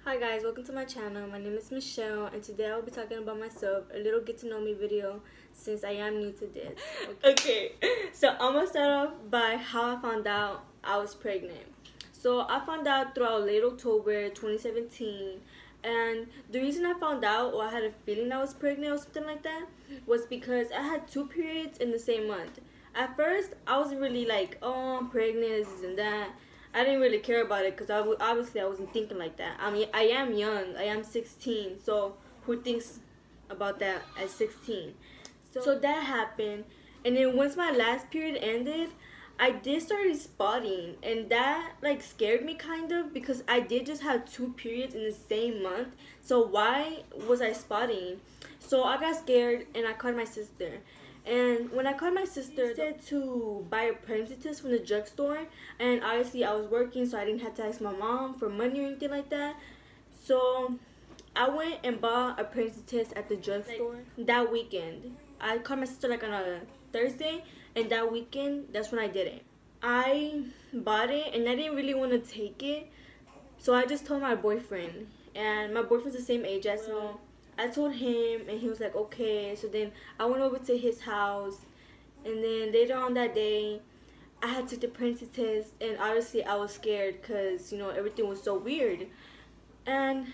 Hi guys, welcome to my channel. My name is Michelle and today I will be talking about myself, a little get to know me video since I am new to this. Okay, so I'm gonna start off by how I found out I was pregnant. So I found out throughout late October 2017, and the reason I found out or I had a feeling I was pregnant or something like that was because I had 2 periods in the same month. At first I wasn't really like, oh, I'm pregnant, this and that. I didn't really care about it because obviously I wasn't thinking like that. I mean, I am young. I am 16. So who thinks about that at 16? So that happened. And then once my last period ended, I did started spotting. And that like scared me kind of because I did just have 2 periods in the same month. So why was I spotting? So I got scared and I called my sister. And when I called my sister, she said to buy a pregnancy test from the drugstore. And obviously I was working, so I didn't have to ask my mom for money or anything like that. So I went and bought a pregnancy test at the drugstore that weekend. I called my sister like on a Thursday, and that weekend, that's when I did it. I bought it, and I didn't really want to take it. So I just told my boyfriend. And my boyfriend's the same age as me. I told him and he was like, okay. So then I went over to his house, and then later on that day I had to take the pregnancy test, and obviously I was scared because, you know, everything was so weird. And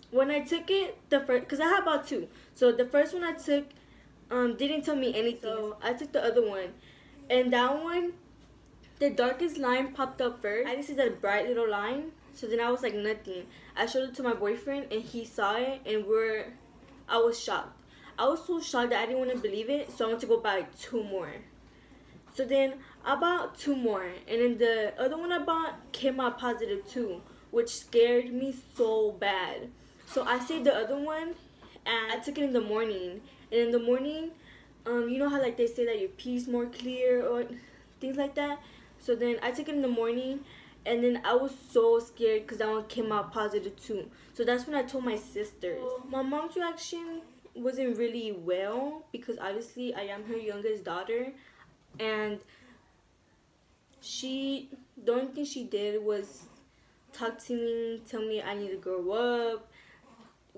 when I took it, the first, because I had about 2. So the first one I took didn't tell me anything. So I took the other one, and that one, the darkest line popped up first. I didn't see that bright little line. So then I was like, nothing. I showed it to my boyfriend and he saw it, and I was shocked. I was so shocked that I didn't want to believe it, so I went to go buy 2 more. So then I bought 2 more, and then the other one I bought came out positive too, which scared me so bad. So I saved the other one and I took it in the morning. And in the morning, you know how like they say that your pee's more clear or things like that? So then I took it in the morning. And then I was so scared because that one came out positive too. So that's when I told my sisters. My mom's reaction wasn't really well because obviously I am her youngest daughter. And the only thing she did was talk to me, tell me I need to grow up.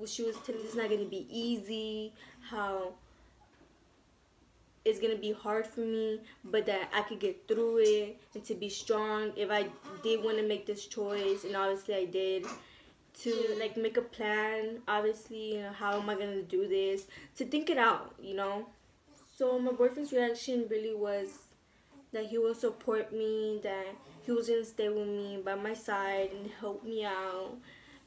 She was telling me it's not going to be easy, how it's gonna be hard for me, but that I could get through it, and to be strong if I did want to make this choice. And obviously I did, to like make a plan, obviously, you know, how am I gonna do this, to think it out, you know. So my boyfriend's reaction really was that he will support me, that he was gonna stay with me by my side and help me out,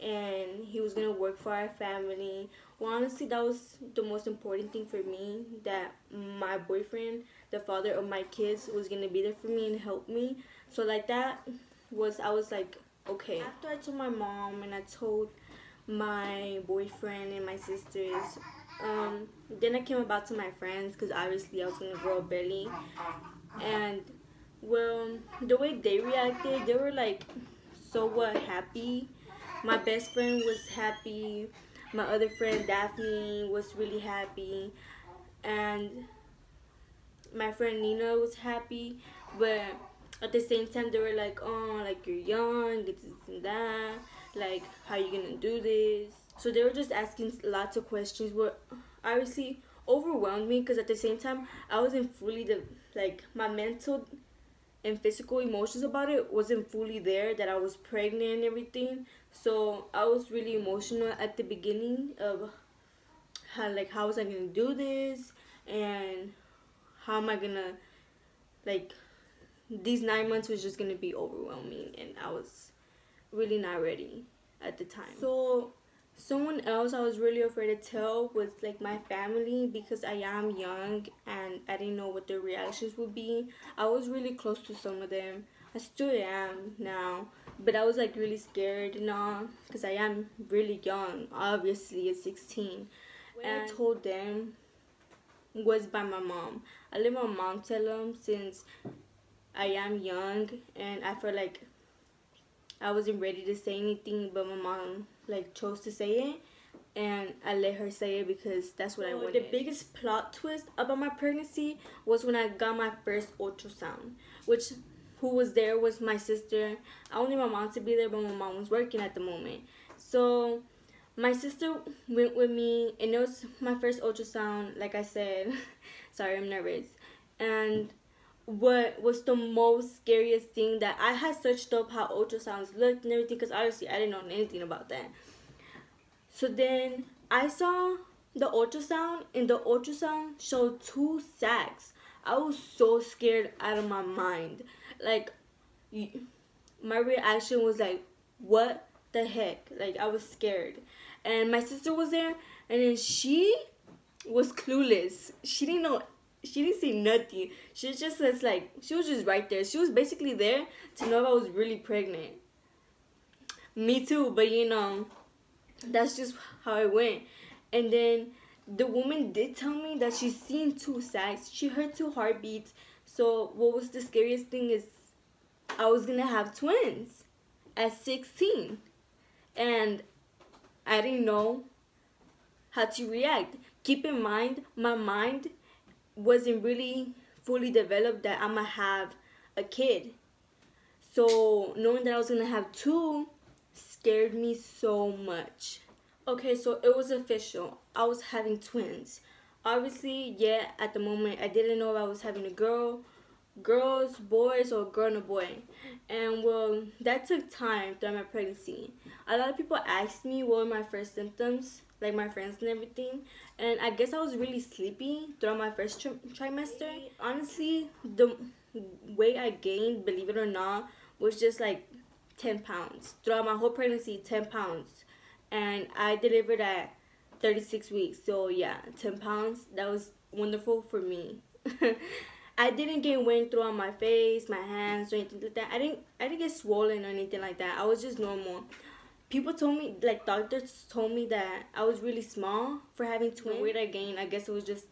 and he was gonna work for our family. Well, honestly, that was the most important thing for me, that my boyfriend, the father of my kids, was gonna be there for me and help me. So like that was, I was like, okay. After I told my mom and I told my boyfriend and my sisters, then I came about to my friends because obviously I was gonna grow a belly. And well, the way they reacted, they were like so happy. My best friend was happy. My other friend Daphne was really happy, and my friend Nina was happy. But at the same time, they were like, "Oh, like you're young, this and that. Like, how you gonna do this?" So they were just asking lots of questions, what obviously overwhelmed me because at the same time, I wasn't fully my mental and physical emotions about it wasn't fully there, that I was pregnant and everything. So I was really emotional at the beginning of how was I gonna do this, and how am I gonna, like, these 9 months was just gonna be overwhelming, and I was really not ready at the time. So someone else I was really afraid to tell was like my family, because I am young and I didn't know what their reactions would be. I was really close to some of them. I still am now, but I was like really scared and all because I am really young, obviously at 16. And I told them was by my mom. I let my mom tell them since I am young, and I felt like I wasn't ready to say anything, but my mom like chose to say it, and I let her say it because that's what I wanted. The biggest plot twist about my pregnancy was when I got my first ultrasound, which who was there was my sister. I wanted my mom to be there, but my mom was working at the moment. So my sister went with me, and it was my first ultrasound, like I said. Sorry, I'm nervous. And what was the most scariest thing, that I had searched up how ultrasounds looked and everything, because obviously I didn't know anything about that. So then I saw the ultrasound, and the ultrasound showed 2 sacs. I was so scared out of my mind. Like, my reaction was like, what the heck? Like, I was scared. And my sister was there, and then she was clueless. She didn't know. She didn't say nothing. She was just she was just right there. She was basically there to know if I was really pregnant. Me too, but you know, that's just how it went. And then the woman did tell me that she's seen 2 sacs. She heard 2 heartbeats. So what was the scariest thing is I was gonna have twins at 16. And I didn't know how to react. Keep in mind, my mind wasn't really fully developed that I'm gonna have a kid. So knowing that I was gonna have 2 scared me so much. Okay, so it was official. I was having twins. Obviously, yeah, at the moment I didn't know if I was having a girls, boys, or a girl and a boy. And well, that took time throughout my pregnancy. A lot of people asked me what were my first symptoms, like my friends and everything. And I guess I was really sleepy throughout my first trimester. Honestly, the weight I gained, believe it or not, was just like 10 pounds. Throughout my whole pregnancy, 10 pounds. And I delivered at 36 weeks. So yeah, 10 pounds. That was wonderful for me. I didn't gain weight throughout my face, my hands, or anything like that. I didn't get swollen or anything like that. I was just normal. People told me, like doctors told me, that I was really small for having twins. The weight I gained, I guess it was just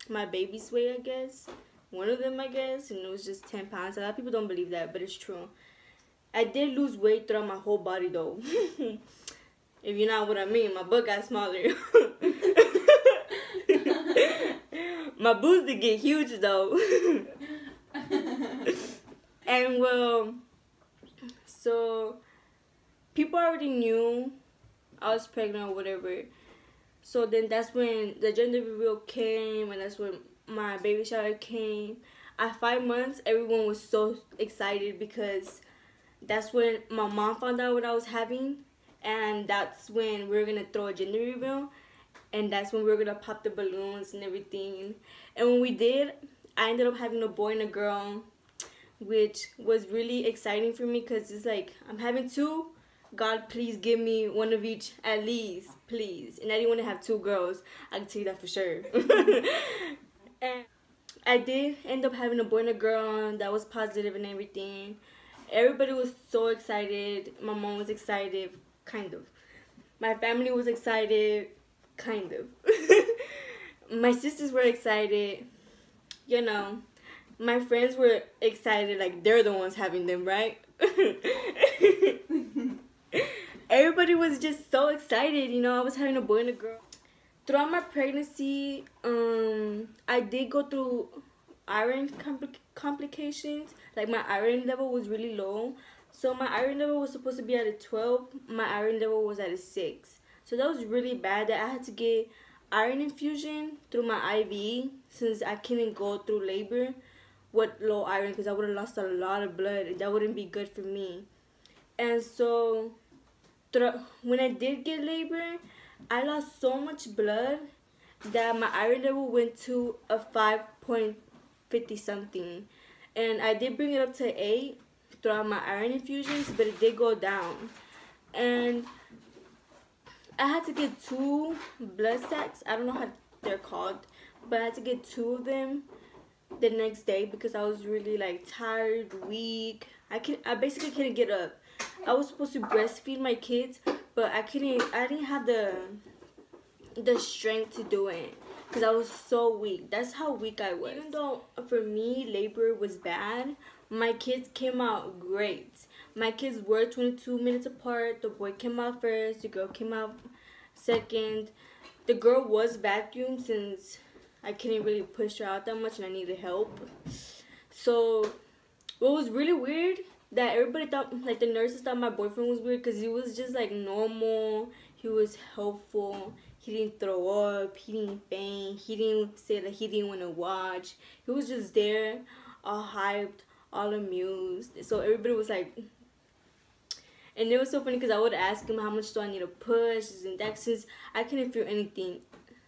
my baby's weight, I guess. One of them, I guess, and it was just 10 pounds. A lot of people don't believe that, but it's true. I did lose weight throughout my whole body, though. If you know what I mean, my butt got smaller. My boobs did get huge, though. And well, so people already knew I was pregnant or whatever. So then that's when the gender reveal came, and that's when my baby shower came. At 5 months, everyone was so excited because that's when my mom found out what I was having, and that's when we were gonna throw a gender reveal, and that's when we were gonna pop the balloons and everything. And when we did, I ended up having a boy and a girl, which was really exciting for me because it's like, I'm having 2. God, please give me one of each at least, please. And I didn't want to have 2 girls. I can tell you that for sure. And I did end up having a boy and a girl. That was positive and everything. Everybody was so excited. My mom was excited, kind of. My family was excited, kind of. My sisters were excited. You know, my friends were excited, like they're the ones having them, right? Everybody was just so excited. You know, I was having a boy and a girl. Throughout my pregnancy, I did go through iron complications. Like, my iron level was really low. So my iron level was supposed to be at a 12. My iron level was at a 6. So that was really bad that I had to get iron infusion through my IV, since I couldn't go through labor with low iron, because I would have lost a lot of blood. That wouldn't be good for me. And so when I did get labor, I lost so much blood that my iron level went to a 5.50 something. And I did bring it up to 8 throughout my iron infusions, but it did go down. And I had to get 2 blood sacks. I don't know how they're called, but I had to get 2 of them the next day because I was really like tired, weak. I basically couldn't get up. I was supposed to breastfeed my kids, but I didn't have the strength to do it because I was so weak. That's how weak I was. Even though for me labor was bad, my kids came out great. My kids were 22 minutes apart. The boy came out first, the girl came out second. The girl was vacuumed since I couldn't really push her out that much and I needed help. So what was really weird, that everybody thought, like the nurses thought my boyfriend was weird, because he was just like normal. He was helpful. He didn't throw up. He didn't faint. He didn't say that he didn't want to watch. He was just there, all hyped, all amused. So everybody was like, and it was so funny because I would ask him how much do I need to push, his injections. I couldn't feel anything.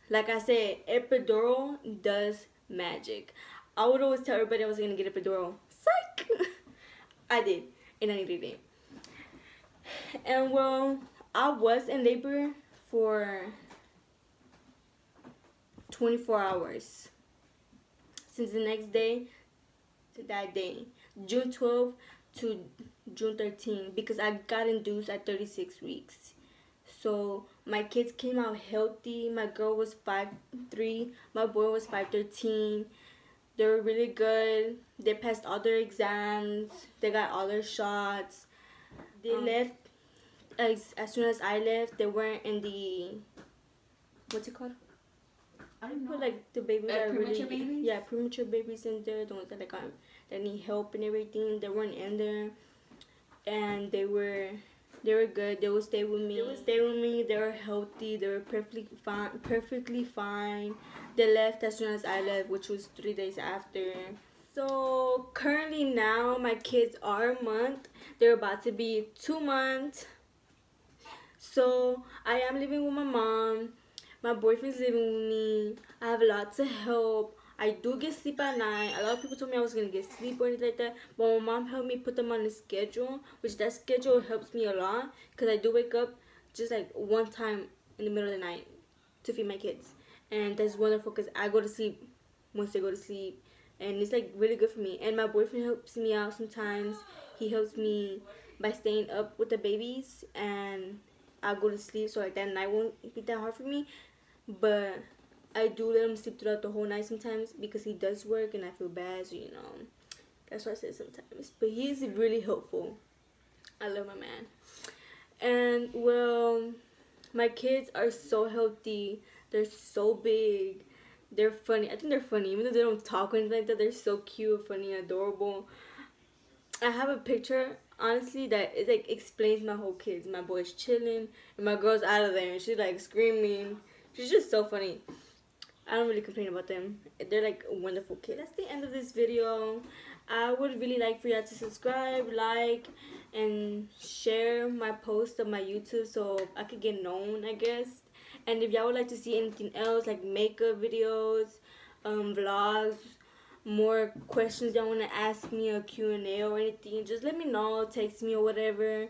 Like I said, epidural does magic. I would always tell everybody I was going to get epidural. Psych! I did. And I needed it. And well, I was in labor for 24 hours. Since the next day to that day. June 12th to June 13th. Because I got induced at 36 weeks. So my kids came out healthy. My girl was 5'3". My boy was 5'13". They were really good. They passed all their exams. They got all their shots. They left as soon as I left. They weren't in the, what's it called? I don't know. Like the babies Like are premature really, babies? yeah, premature babies in there. The ones that that need help and everything. They weren't in there, and they were good. They would stay with me. They were healthy. They were perfectly fine. They left as soon as I left, which was 3 days after. So currently now my kids are a month. They're about to be 2 months. So I am living with my mom. My boyfriend's living with me. I have lots of help. I do get sleep at night. A lot of people told me I was going to get sleep or anything like that. But my mom helped me put them on a schedule. Which that schedule helps me a lot. Because I do wake up just like one time in the middle of the night to feed my kids. And that's wonderful because I go to sleep once they go to sleep. And it's like really good for me. And my boyfriend helps me out sometimes. He helps me by staying up with the babies. And I'll go to sleep so like that night won't be that hard for me. But I do let him sleep throughout the whole night sometimes because he does work and I feel bad, so you know, that's what I say sometimes. But he's really helpful. I love my man. And well, my kids are so healthy. They're so big. They're funny. I think they're funny, even though they don't talk or anything like that. They're so cute, funny, adorable. I have a picture, honestly, that it like explains my whole kids. My boy's chilling and my girl's out of there and she's like screaming. She's just so funny. I don't really complain about them. They're like wonderful kids. That's the end of this video. I would really like for y'all to subscribe, like, and share my post on my YouTube so I could get known, I guess. And if y'all would like to see anything else, like makeup videos, vlogs, more questions y'all want to ask me, a Q&A or anything, just let me know, text me or whatever.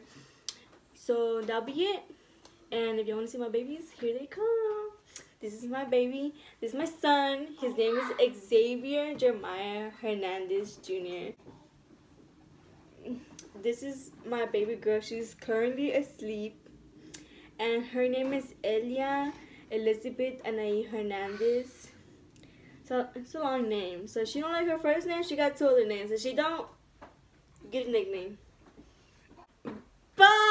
So that'll be it. And if y'all want to see my babies, here they come. This is my baby. This is my son. His name is Xavier Jeremiah Hernandez Jr. This is my baby girl. She's currently asleep. And her name is Elia Elizabeth Anai Hernandez. So it's a long name. So she don't like her first name, she got 2 other names. If she don't, get a nickname. Bye!